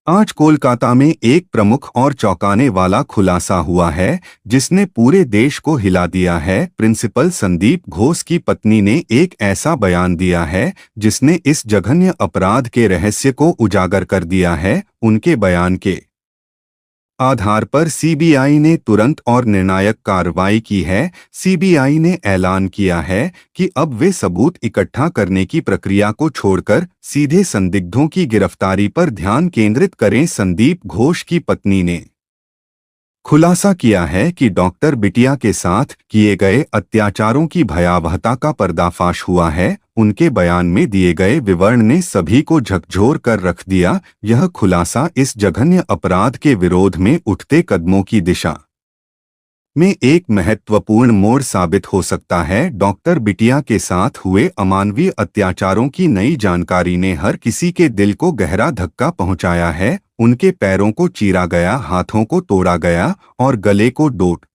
आज कोलकाता में एक प्रमुख और चौंकाने वाला खुलासा हुआ है जिसने पूरे देश को हिला दिया है। प्रिंसिपल संदीप घोष की पत्नी ने एक ऐसा बयान दिया है जिसने इस जघन्य अपराध के रहस्य को उजागर कर दिया है। उनके बयान के आधार पर सीबीआई ने तुरंत और निर्णायक कार्रवाई की है। सीबीआई ने ऐलान किया है कि अब वे सबूत इकट्ठा करने की प्रक्रिया को छोड़कर सीधे संदिग्धों की गिरफ्तारी पर ध्यान केंद्रित करें। संदीप घोष की पत्नी ने खुलासा किया है कि डॉक्टर बिटिया के साथ किए गए अत्याचारों की भयावहता का पर्दाफाश हुआ है। उनके बयान में दिए गए विवरण ने सभी को झकझोर कर रख दिया। यह खुलासा इस जघन्य अपराध के विरोध में उठते कदमों की दिशा में एक महत्वपूर्ण मोड़ साबित हो सकता है। डॉक्टर बिटिया के साथ हुए अमानवीय अत्याचारों की नई जानकारी ने हर किसी के दिल को गहरा धक्का पहुंचाया है। उनके पैरों को चीरा गया, हाथों को तोड़ा गया और गले को डोट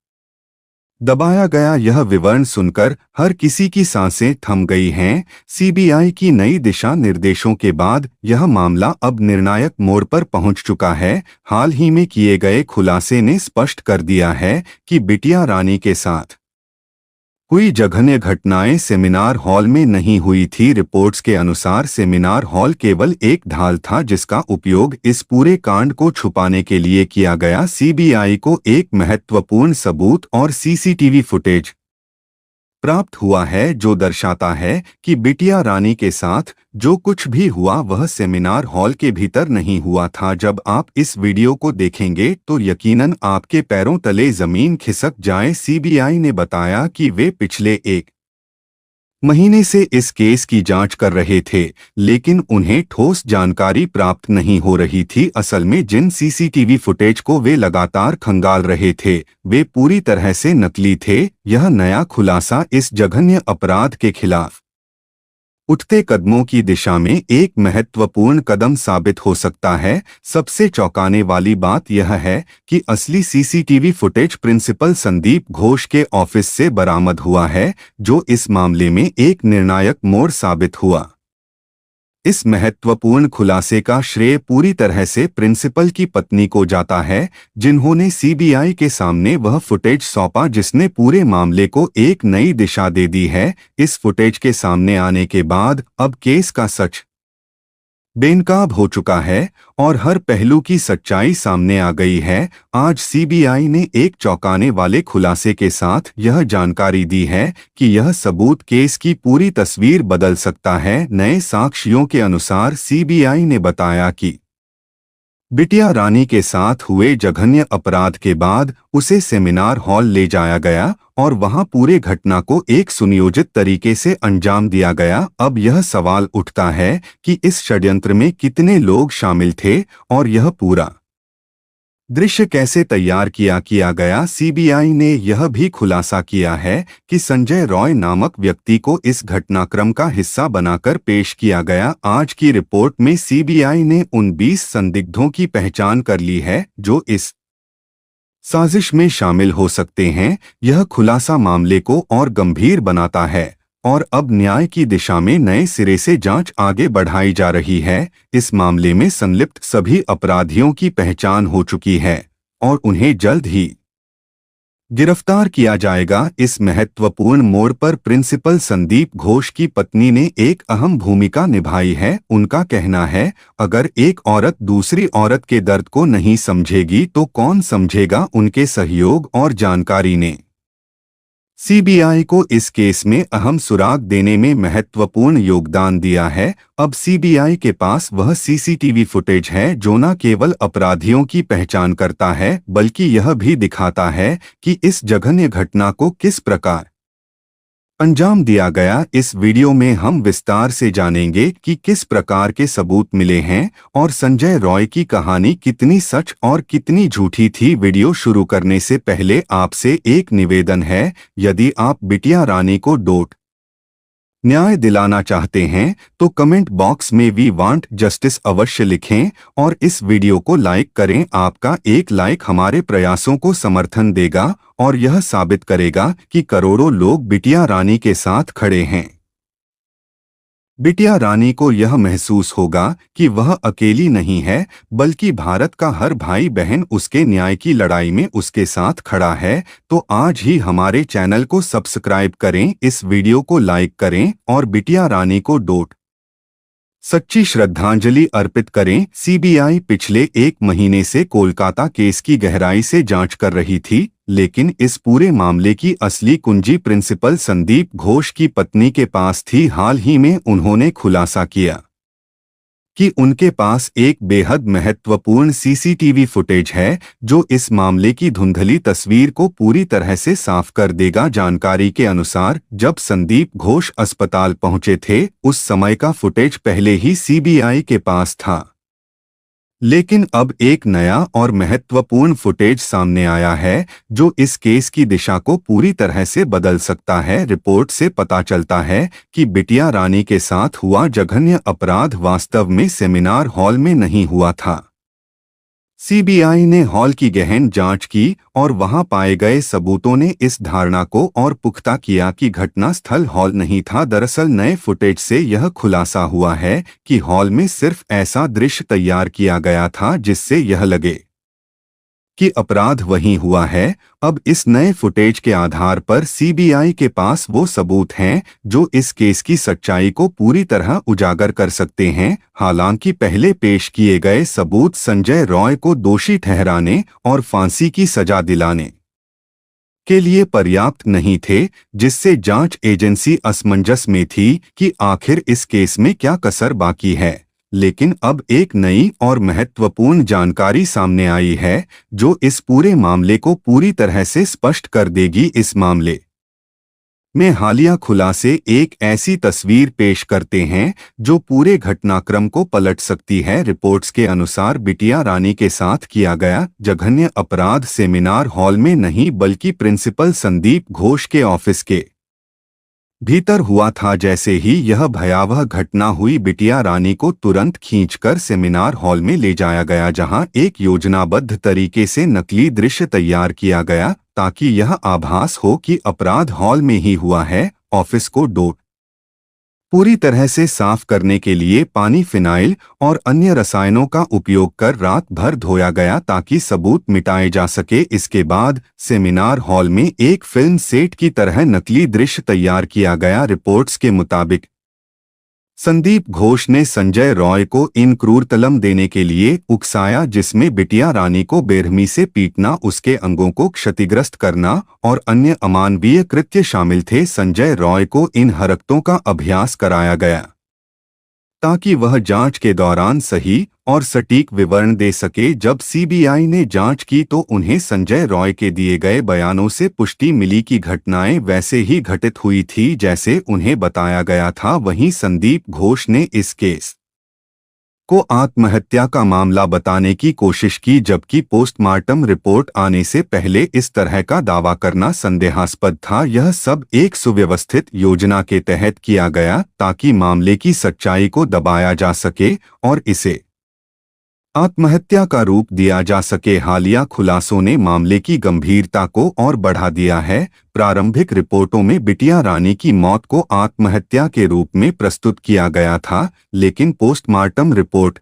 दबाया गया। यह विवरण सुनकर हर किसी की सांसें थम गई हैं। सीबीआई की नई दिशा निर्देशों के बाद यह मामला अब निर्णायक मोड़ पर पहुंच चुका है। हाल ही में किए गए खुलासे ने स्पष्ट कर दिया है कि बिटिया रानी के साथ हुई जघन्य घटनाएं सेमिनार हॉल में नहीं हुई थी। रिपोर्ट्स के अनुसार सेमिनार हॉल केवल एक ढाल था जिसका उपयोग इस पूरे कांड को छुपाने के लिए किया गया। सीबीआई को एक महत्वपूर्ण सबूत और सीसीटीवी फुटेज प्राप्त हुआ है जो दर्शाता है कि बिटिया रानी के साथ जो कुछ भी हुआ वह सेमिनार हॉल के भीतर नहीं हुआ था। जब आप इस वीडियो को देखेंगे तो यकीनन आपके पैरों तले जमीन खिसक जाए। सीबीआई ने बताया कि वे पिछले एक महीने से इस केस की जांच कर रहे थे, लेकिन उन्हें ठोस जानकारी प्राप्त नहीं हो रही थी। असल में जिन सीसीटीवी फुटेज को वे लगातार खंगाल रहे थे वे पूरी तरह से नकली थे। यह नया खुलासा इस जघन्य अपराध के खिलाफ उठते कदमों की दिशा में एक महत्वपूर्ण कदम साबित हो सकता है। सबसे चौंकाने वाली बात यह है कि असली CCTV footage principal Sandip Ghosh के ऑफिस से बरामद हुआ है, जो इस मामले में एक निर्णायक मोड़ साबित हुआ। इस महत्वपूर्ण खुलासे का श्रेय पूरी तरह से प्रिंसिपल की पत्नी को जाता है, जिन्होंने सीबीआई के सामने वह फुटेज सौंपा जिसने पूरे मामले को एक नई दिशा दे दी है। इस फुटेज के सामने आने के बाद अब केस का सच बेनकाब हो चुका है और हर पहलू की सच्चाई सामने आ गई है। आज सीबीआई ने एक चौंकाने वाले खुलासे के साथ यह जानकारी दी है कि यह सबूत केस की पूरी तस्वीर बदल सकता है। नए साक्ष्यों के अनुसार सीबीआई ने बताया कि बिटिया रानी के साथ हुए जघन्य अपराध के बाद उसे सेमिनार हॉल ले जाया गया और वहां पूरे घटना को एक सुनियोजित तरीके से अंजाम दिया गया। अब यह सवाल उठता है कि इस षड्यंत्र में कितने लोग शामिल थे और यह पूरा दृश्य कैसे तैयार किया गया। सीबीआई ने यह भी खुलासा किया है कि संजय रॉय नामक व्यक्ति को इस घटनाक्रम का हिस्सा बनाकर पेश किया गया। आज की रिपोर्ट में सीबीआई ने उन 20 संदिग्धों की पहचान कर ली है जो इस साजिश में शामिल हो सकते हैं। यह खुलासा मामले को और गंभीर बनाता है और अब न्याय की दिशा में नए सिरे से जांच आगे बढ़ाई जा रही है। इस मामले में संलिप्त सभी अपराधियों की पहचान हो चुकी है और उन्हें जल्द ही गिरफ्तार किया जाएगा। इस महत्वपूर्ण मोड़ पर प्रिंसिपल संदीप घोष की पत्नी ने एक अहम भूमिका निभाई है। उनका कहना है, अगर एक औरत दूसरी औरत के दर्द को नहीं समझेगी तो कौन समझेगा। उनके सहयोग और जानकारी ने सीबीआई को इस केस में अहम सुराग देने में महत्वपूर्ण योगदान दिया है। अब सीबीआई के पास वह सीसीटीवी फुटेज है जो न केवल अपराधियों की पहचान करता है बल्कि यह भी दिखाता है कि इस जघन्य घटना को किस प्रकार अंजाम दिया गया। इस वीडियो में हम विस्तार से जानेंगे कि किस प्रकार के सबूत मिले हैं और संजय रॉय की कहानी कितनी सच और कितनी झूठी थी। वीडियो शुरू करने से पहले आपसे एक निवेदन है, यदि आप बिटिया रानी को न्याय दिलाना चाहते हैं तो कमेंट बॉक्स में वी वांट जस्टिस अवश्य लिखें और इस वीडियो को लाइक करें। आपका एक लाइक हमारे प्रयासों को समर्थन देगा और यह साबित करेगा कि करोड़ों लोग बिटिया रानी के साथ खड़े हैं। बिटिया रानी को यह महसूस होगा कि वह अकेली नहीं है, बल्कि भारत का हर भाई बहन उसके न्याय की लड़ाई में उसके साथ खड़ा है। तो आज ही हमारे चैनल को सब्सक्राइब करें, इस वीडियो को लाइक करें और बिटिया रानी को डोट सच्ची श्रद्धांजलि अर्पित करें। सीबीआई पिछले 1 महीने से कोलकाता केस की गहराई से जांच कर रही थी, लेकिन इस पूरे मामले की असली कुंजी प्रिंसिपल संदीप घोष की पत्नी के पास थी। हाल ही में उन्होंने खुलासा किया कि उनके पास एक बेहद महत्वपूर्ण सीसीटीवी फुटेज है जो इस मामले की धुंधली तस्वीर को पूरी तरह से साफ कर देगा। जानकारी के अनुसार जब संदीप घोष अस्पताल पहुंचे थे, उस समय का फुटेज पहले ही सीबीआई के पास था, लेकिन अब एक नया और महत्वपूर्ण फुटेज सामने आया है जो इस केस की दिशा को पूरी तरह से बदल सकता है। रिपोर्ट से पता चलता है कि बिटिया रानी के साथ हुआ जघन्य अपराध वास्तव में सेमिनार हॉल में नहीं हुआ था। सीबीआई ने हॉल की गहन जांच की और वहां पाए गए सबूतों ने इस धारणा को और पुख्ता किया कि घटना स्थल हॉल नहीं था। दरअसल नए फुटेज से यह खुलासा हुआ है कि हॉल में सिर्फ ऐसा दृश्य तैयार किया गया था जिससे यह लगे कि अपराध वहीं हुआ है। अब इस नए फुटेज के आधार पर सीबीआई के पास वो सबूत हैं जो इस केस की सच्चाई को पूरी तरह उजागर कर सकते हैं। हालांकि पहले पेश किए गए सबूत संजय रॉय को दोषी ठहराने और फांसी की सजा दिलाने के लिए पर्याप्त नहीं थे, जिससे जांच एजेंसी असमंजस में थी कि आखिर इस केस में क्या कसर बाकी है। लेकिन अब एक नई और महत्वपूर्ण जानकारी सामने आई है जो इस पूरे मामले को पूरी तरह से स्पष्ट कर देगी। इस मामले में हालिया खुलासे एक ऐसी तस्वीर पेश करते हैं जो पूरे घटनाक्रम को पलट सकती है। रिपोर्ट्स के अनुसार बिटिया रानी के साथ किया गया जघन्य अपराध सेमिनार हॉल में नहीं बल्कि प्रिंसिपल संदीप घोष के ऑफिस के भीतर हुआ था। जैसे ही यह भयावह घटना हुई, बिटिया रानी को तुरंत खींचकर सेमिनार हॉल में ले जाया गया, जहां एक योजनाबद्ध तरीके से नकली दृश्य तैयार किया गया ताकि यह आभास हो कि अपराध हॉल में ही हुआ है। ऑफिस को पूरी तरह से साफ करने के लिए पानी, फिनाइल और अन्य रसायनों का उपयोग कर रात भर धोया गया ताकि सबूत मिटाए जा सके। इसके बाद सेमिनार हॉल में एक फिल्म सेट की तरह नकली दृश्य तैयार किया गया। रिपोर्ट्स के मुताबिक संदीप घोष ने संजय रॉय को इन क्रूरतलम देने के लिए उकसाया, जिसमें बिटिया रानी को बेरहमी से पीटना, उसके अंगों को क्षतिग्रस्त करना और अन्य अमानवीय कृत्य शामिल थे। संजय रॉय को इन हरकतों का अभ्यास कराया गया ताकि वह जांच के दौरान सही और सटीक विवरण दे सके। जब सीबीआई ने जांच की तो उन्हें संजय रॉय के दिए गए बयानों से पुष्टि मिली कि घटनाएं वैसे ही घटित हुई थी जैसे उन्हें बताया गया था। वहीं संदीप घोष ने इस केस को आत्महत्या का मामला बताने की कोशिश की, जबकि पोस्टमार्टम रिपोर्ट आने से पहले इस तरह का दावा करना संदेहास्पद था। यह सब एक सुव्यवस्थित योजना के तहत किया गया ताकि मामले की सच्चाई को दबाया जा सके और इसे आत्महत्या का रूप दिया जा सके। हालिया खुलासों ने मामले की गंभीरता को और बढ़ा दिया है। प्रारंभिक रिपोर्टों में बिटिया रानी की मौत को आत्महत्या के रूप में प्रस्तुत किया गया था, लेकिन पोस्टमार्टम रिपोर्ट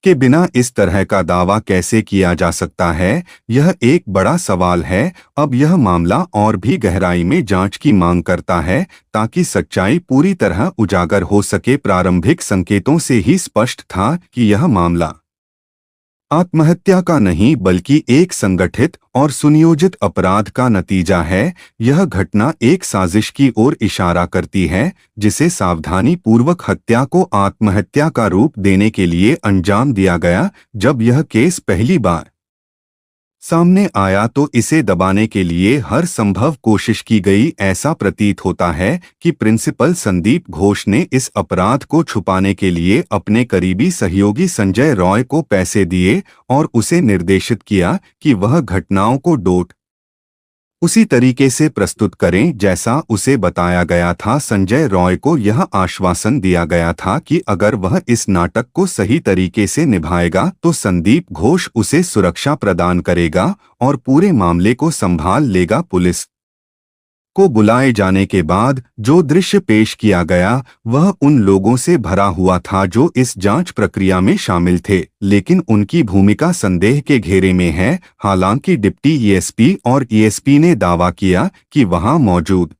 के बिना इस तरह का दावा कैसे किया जा सकता है, यह एक बड़ा सवाल है। अब यह मामला और भी गहराई में जांच की मांग करता है ताकि सच्चाई पूरी तरह उजागर हो सके। प्रारंभिक संकेतों से ही स्पष्ट था कि यह मामला आत्महत्या का नहीं बल्कि एक संगठित और सुनियोजित अपराध का नतीजा है। यह घटना एक साजिश की ओर इशारा करती है जिसे सावधानी पूर्वक हत्या को आत्महत्या का रूप देने के लिए अंजाम दिया गया। जब यह केस पहली बार सामने आया तो इसे दबाने के लिए हर संभव कोशिश की गई। ऐसा प्रतीत होता है कि प्रिंसिपल संदीप घोष ने इस अपराध को छुपाने के लिए अपने करीबी सहयोगी संजय रॉय को पैसे दिए और उसे निर्देशित किया कि वह घटनाओं को उसी तरीके से प्रस्तुत करें जैसा उसे बताया गया था। संजय रॉय को यह आश्वासन दिया गया था कि अगर वह इस नाटक को सही तरीके से निभाएगा तो संदीप घोष उसे सुरक्षा प्रदान करेगा और पूरे मामले को संभाल लेगा। पुलिस को बुलाए जाने के बाद जो दृश्य पेश किया गया वह उन लोगों से भरा हुआ था जो इस जांच प्रक्रिया में शामिल थे, लेकिन उनकी भूमिका संदेह के घेरे में है। हालांकि डिप्टी ईएसपी और ईएसपी ने दावा किया कि वहां मौजूद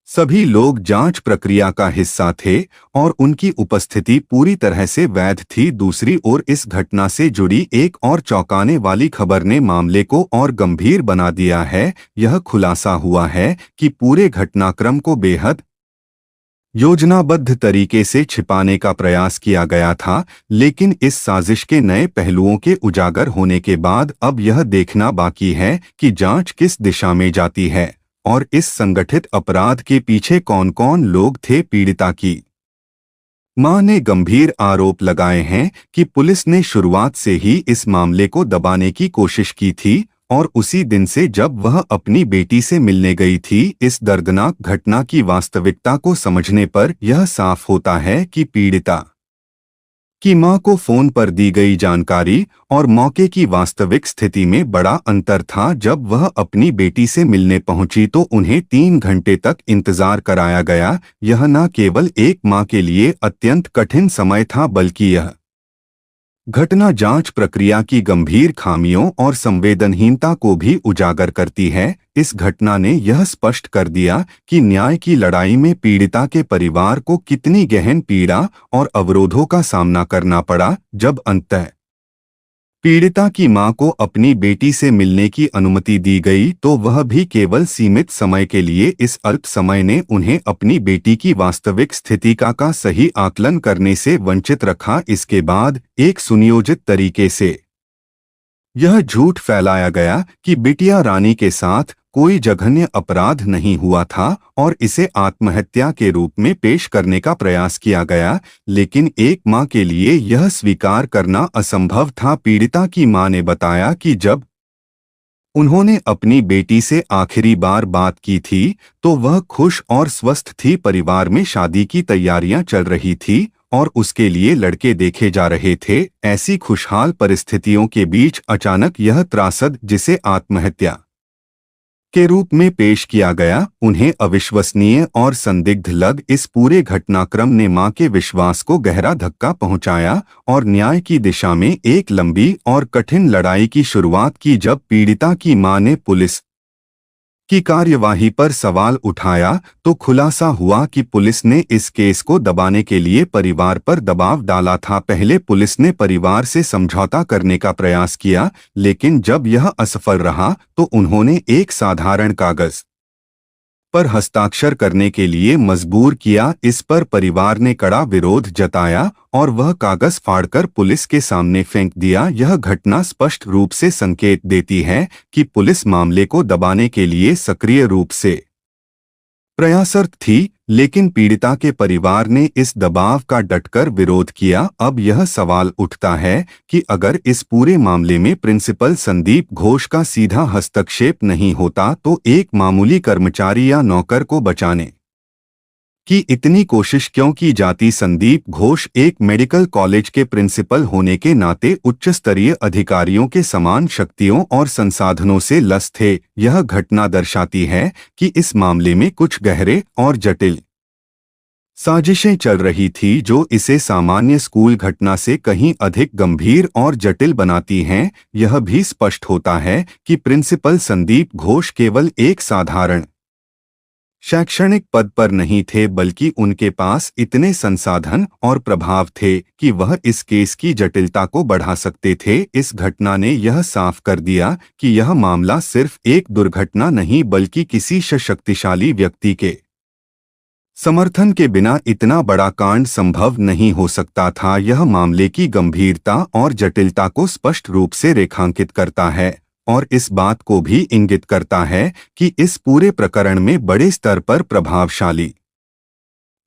सभी लोग जांच प्रक्रिया का हिस्सा थे और उनकी उपस्थिति पूरी तरह से वैध थी। दूसरी ओर इस घटना से जुड़ी एक और चौंकाने वाली खबर ने मामले को और गंभीर बना दिया है। यह खुलासा हुआ है कि पूरे घटनाक्रम को बेहद योजनाबद्ध तरीके से छिपाने का प्रयास किया गया था, लेकिन इस साजिश के नए पहलुओं के उजागर होने के बाद अब यह देखना बाकी है कि जांच किस दिशा में जाती है और इस संगठित अपराध के पीछे कौन कौन लोग थे। पीड़िता की मां ने गंभीर आरोप लगाए हैं कि पुलिस ने शुरुआत से ही इस मामले को दबाने की कोशिश की थी और उसी दिन से जब वह अपनी बेटी से मिलने गई थी। इस दर्दनाक घटना की वास्तविकता को समझने पर यह साफ होता है कि पीड़िता की मां को फोन पर दी गई जानकारी और मौके की वास्तविक स्थिति में बड़ा अंतर था। जब वह अपनी बेटी से मिलने पहुंची तो उन्हें 3 घंटे तक इंतजार कराया गया। यह न केवल एक मां के लिए अत्यंत कठिन समय था, बल्कि यह घटना जांच प्रक्रिया की गंभीर खामियों और संवेदनहीनता को भी उजागर करती है। इस घटना ने यह स्पष्ट कर दिया कि न्याय की लड़ाई में पीड़िता के परिवार को कितनी गहन पीड़ा और अवरोधों का सामना करना पड़ा। जब अंततः पीड़िता की मां को अपनी बेटी से मिलने की अनुमति दी गई तो वह भी केवल सीमित समय के लिए। इस अल्प समय ने उन्हें अपनी बेटी की वास्तविक स्थिति का सही आकलन करने से वंचित रखा। इसके बाद एक सुनियोजित तरीके से यह झूठ फैलाया गया कि बिटिया रानी के साथ कोई जघन्य अपराध नहीं हुआ था और इसे आत्महत्या के रूप में पेश करने का प्रयास किया गया, लेकिन एक मां के लिए यह स्वीकार करना असंभव था। पीड़िता की मां ने बताया कि जब उन्होंने अपनी बेटी से आखिरी बार बात की थी तो वह खुश और स्वस्थ थी। परिवार में शादी की तैयारियां चल रही थी और उसके लिए लड़के देखे जा रहे थे। ऐसी खुशहाल परिस्थितियों के बीच अचानक यह त्रासद, जिसे आत्महत्या के रूप में पेश किया गया, उन्हें अविश्वसनीय और संदिग्ध लग। इस पूरे घटनाक्रम ने मां के विश्वास को गहरा धक्का पहुंचाया और न्याय की दिशा में एक लंबी और कठिन लड़ाई की शुरुआत की। जब पीड़िता की मां ने पुलिस की कार्यवाही पर सवाल उठाया तो खुलासा हुआ कि पुलिस ने इस केस को दबाने के लिए परिवार पर दबाव डाला था। पहले पुलिस ने परिवार से समझौता करने का प्रयास किया, लेकिन जब यह असफल रहा तो उन्होंने एक साधारण कागज पर हस्ताक्षर करने के लिए मजबूर किया। इस पर परिवार ने कड़ा विरोध जताया और वह कागज फाड़कर पुलिस के सामने फेंक दिया। यह घटना स्पष्ट रूप से संकेत देती है कि पुलिस मामले को दबाने के लिए सक्रिय रूप से प्रयासरत थी, लेकिन पीड़िता के परिवार ने इस दबाव का डटकर विरोध किया। अब यह सवाल उठता है कि अगर इस पूरे मामले में प्रिंसिपल संदीप घोष का सीधा हस्तक्षेप नहीं होता तो एक मामूली कर्मचारी या नौकर को बचाने की इतनी कोशिश क्यों की जाती। संदीप घोष एक मेडिकल कॉलेज के प्रिंसिपल होने के नाते उच्च स्तरीय अधिकारियों के समान शक्तियों और संसाधनों से लैस थे। यह घटना दर्शाती है कि इस मामले में कुछ गहरे और जटिल साजिशें चल रही थी जो इसे सामान्य स्कूल घटना से कहीं अधिक गंभीर और जटिल बनाती हैं। यह भी स्पष्ट होता है कि प्रिंसिपल संदीप घोष केवल एक साधारण शैक्षणिक पद पर नहीं थे, बल्कि उनके पास इतने संसाधन और प्रभाव थे कि वह इस केस की जटिलता को बढ़ा सकते थे। इस घटना ने यह साफ कर दिया कि यह मामला सिर्फ एक दुर्घटना नहीं, बल्कि किसी शक्तिशाली व्यक्ति के समर्थन के बिना इतना बड़ा कांड संभव नहीं हो सकता था। यह मामले की गंभीरता और जटिलता को स्पष्ट रूप से रेखांकित करता है और इस बात को भी इंगित करता है कि इस पूरे प्रकरण में बड़े स्तर पर प्रभावशाली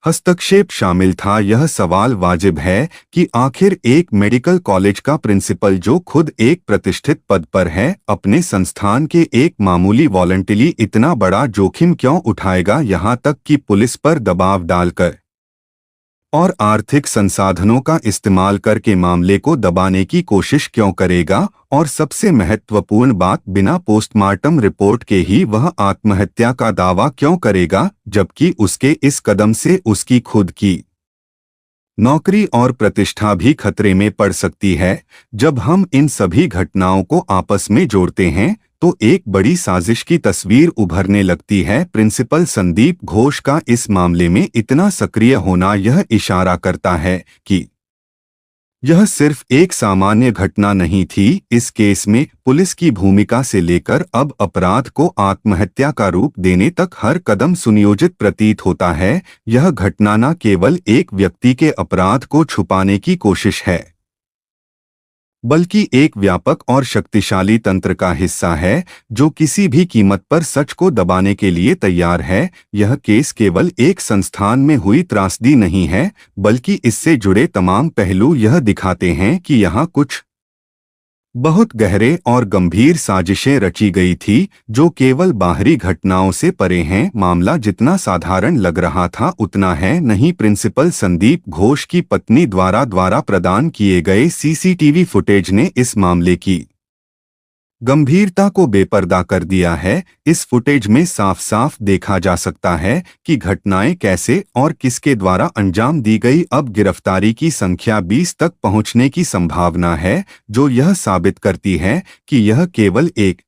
हस्तक्षेप शामिल था। यह सवाल वाजिब है कि आखिर एक मेडिकल कॉलेज का प्रिंसिपल, जो खुद एक प्रतिष्ठित पद पर है, अपने संस्थान के एक मामूली वॉलंटियरली इतना बड़ा जोखिम क्यों उठाएगा, यहाँ तक कि पुलिस पर दबाव डालकर। और आर्थिक संसाधनों का इस्तेमाल करके मामले को दबाने की कोशिश क्यों करेगा? और सबसे महत्वपूर्ण बात, बिना पोस्टमार्टम रिपोर्ट के ही वह आत्महत्या का दावा क्यों करेगा, जबकि उसके इस कदम से उसकी खुद की नौकरी और प्रतिष्ठा भी खतरे में पड़ सकती है। जब हम इन सभी घटनाओं को आपस में जोड़ते हैं तो एक बड़ी साजिश की तस्वीर उभरने लगती है। प्रिंसिपल संदीप घोष का इस मामले में इतना सक्रिय होना यह इशारा करता है कि यह सिर्फ एक सामान्य घटना नहीं थी। इस केस में पुलिस की भूमिका से लेकर अब अपराध को आत्महत्या का रूप देने तक हर कदम सुनियोजित प्रतीत होता है। यह घटना न केवल एक व्यक्ति के अपराध को छुपाने की कोशिश है, बल्कि एक व्यापक और शक्तिशाली तंत्र का हिस्सा है जो किसी भी कीमत पर सच को दबाने के लिए तैयार है। यह केस केवल एक संस्थान में हुई त्रासदी नहीं है, बल्कि इससे जुड़े तमाम पहलू यह दिखाते हैं कि यहाँ कुछ बहुत गहरे और गंभीर साजिशें रची गई थी जो केवल बाहरी घटनाओं से परे हैं। मामला जितना साधारण लग रहा था उतना है नहीं। प्रिंसिपल संदीप घोष की पत्नी द्वारा प्रदान किए गए सीसीटीवी फुटेज ने इस मामले की गंभीरता को बेपर्दा कर दिया है। इस फुटेज में साफ साफ देखा जा सकता है कि घटनाएं कैसे और किसके द्वारा अंजाम दी गई। अब गिरफ्तारी की संख्या 20 तक पहुंचने की संभावना है, जो यह साबित करती है कि यह केवल एक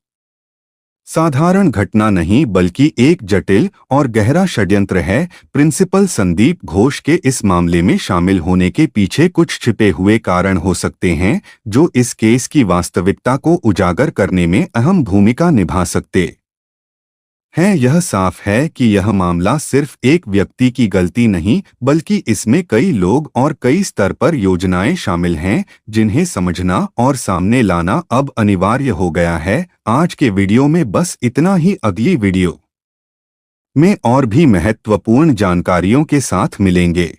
साधारण घटना नहीं बल्कि एक जटिल और गहरा षड्यंत्र है। प्रिंसिपल संदीप घोष के इस मामले में शामिल होने के पीछे कुछ छिपे हुए कारण हो सकते हैं जो इस केस की वास्तविकता को उजागर करने में अहम भूमिका निभा सकते हैं। यह साफ है कि यह मामला सिर्फ एक व्यक्ति की गलती नहीं, बल्कि इसमें कई लोग और कई स्तर पर योजनाएं शामिल हैं जिन्हें समझना और सामने लाना अब अनिवार्य हो गया है। आज के वीडियो में बस इतना ही। अगली वीडियो में और भी महत्वपूर्ण जानकारियों के साथ मिलेंगे।